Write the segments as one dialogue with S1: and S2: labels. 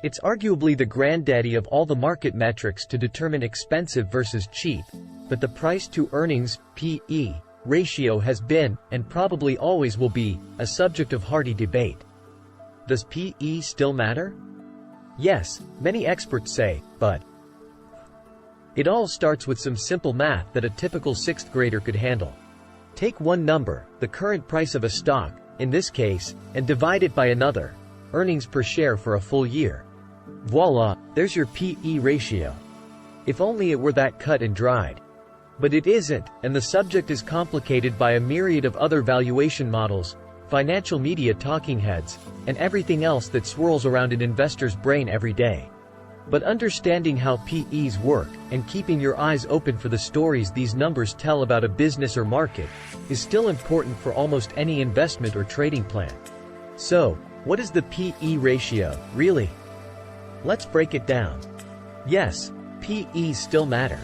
S1: It's arguably the granddaddy of all the market metrics to determine expensive versus cheap, but the price-to-earnings (P/E) ratio has been, and probably always will be, a subject of hearty debate. Does P/E still matter? Yes, many experts say, but it all starts with some simple math that a typical sixth grader could handle. Take one number, the current price of a stock, in this case, and divide it by another, earnings per share for a full year. Voila, there's your P/E ratio. If only it were that cut and dried. But it isn't, and the subject is complicated by a myriad of other valuation models, financial media talking heads, and everything else that swirls around an investor's brain every day. But understanding how P/Es work, and keeping your eyes open for the stories these numbers tell about a business or market, is still important for almost any investment or trading plan. So, what is the P/E ratio, really? Let's break it down. Yes, P/Es still matter.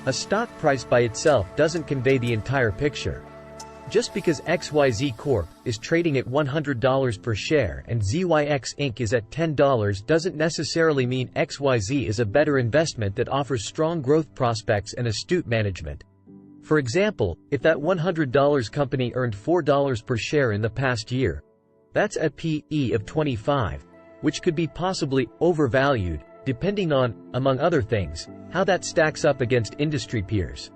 S1: A stock price by itself doesn't convey the entire picture. Just because XYZ Corp. is trading at $100 per share and ZYX Inc. is at $10 doesn't necessarily mean XYZ is a better investment that offers strong growth prospects and astute management. For example, if that $100 company earned $4 per share in the past year, that's a P/E of 25, which could be possibly overvalued, depending on, among other things, how that stacks up against industry peers.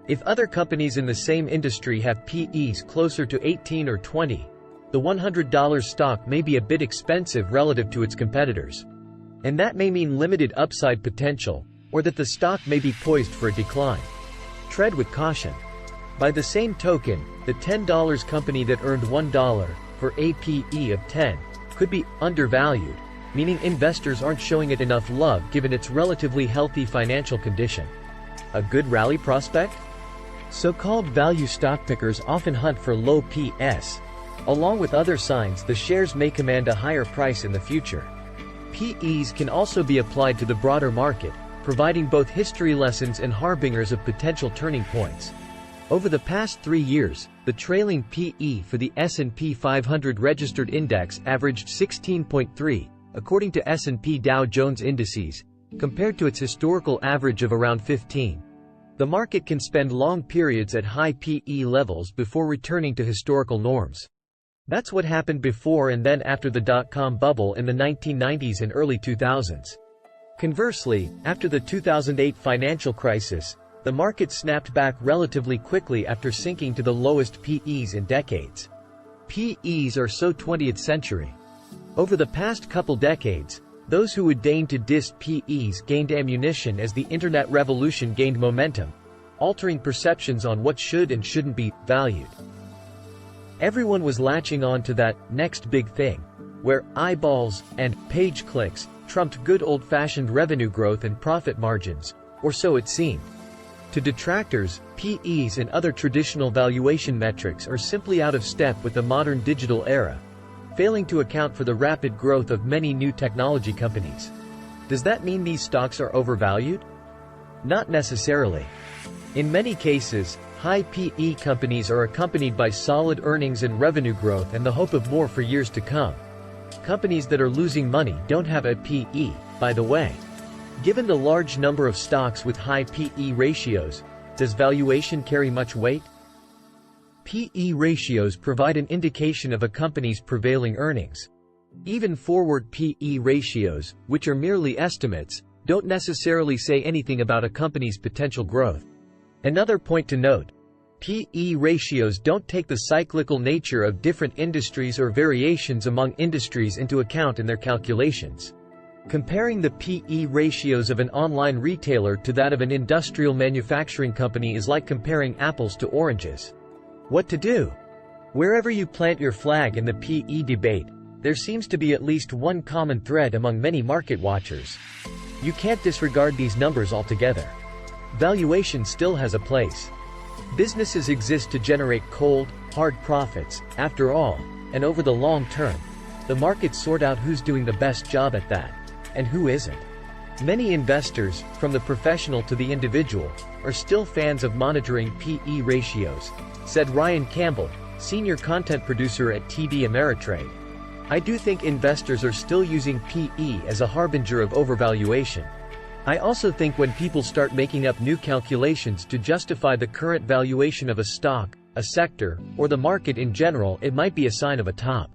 S1: If other companies in the same industry have P/Es closer to 18 or 20, the $100 stock may be a bit expensive relative to its competitors. And that may mean limited upside potential, or that the stock may be poised for a decline. Tread with caution. By the same token, the $10 company that earned $1 for a P/E of 10 could be undervalued, meaning investors aren't showing it enough love given its relatively healthy financial condition. A good rally prospect? So-called value stock pickers often hunt for low P/S. Along with other signs, the shares may command a higher price in the future. P/Es can also be applied to the broader market, providing both history lessons and harbingers of potential turning points. Over the past 3 years, the trailing P/E for the S&P 500 registered index averaged 16.3, according to S&P Dow Jones Indices, compared to its historical average of around 15. The market can spend long periods at high P/E levels before returning to historical norms. That's what happened before and then after the dot-com bubble in the 1990s and early 2000s. Conversely, after the 2008 financial crisis, the market snapped back relatively quickly after sinking to the lowest P/Es in decades. P/Es are so 20th century. Over the past couple decades, those who would deign to diss P/Es gained ammunition as the internet revolution gained momentum, altering perceptions on what should and shouldn't be valued. Everyone was latching on to that next big thing, where eyeballs and page clicks trumped good old-fashioned revenue growth and profit margins, or so it seemed. To detractors, P/Es and other traditional valuation metrics are simply out of step with the modern digital era, failing to account for the rapid growth of many new technology companies. Does that mean these stocks are overvalued? Not necessarily. In many cases, high P/E companies are accompanied by solid earnings and revenue growth and the hope of more for years to come. Companies that are losing money don't have a P/E, by the way. Given the large number of stocks with high P/E ratios, does valuation carry much weight? P/E ratios provide an indication of a company's prevailing earnings. Even forward P/E ratios, which are merely estimates, don't necessarily say anything about a company's potential growth. Another point to note: P/E ratios don't take the cyclical nature of different industries or variations among industries into account in their calculations. Comparing the P/E ratios of an online retailer to that of an industrial manufacturing company is like comparing apples to oranges. What to do? Wherever you plant your flag in the P/E debate, there seems to be at least one common thread among many market watchers. You can't disregard these numbers altogether. Valuation still has a place. Businesses exist to generate cold, hard profits, after all, and over the long term, the markets sort out who's doing the best job at that, and who isn't. Many investors, from the professional to the individual, are still fans of monitoring P/E ratios, said Ryan Campbell, senior content producer at TD Ameritrade. I do think investors are still using PE as a harbinger of overvaluation. I also think when people start making up new calculations to justify the current valuation of a stock, a sector, or the market in general, it might be a sign of a top.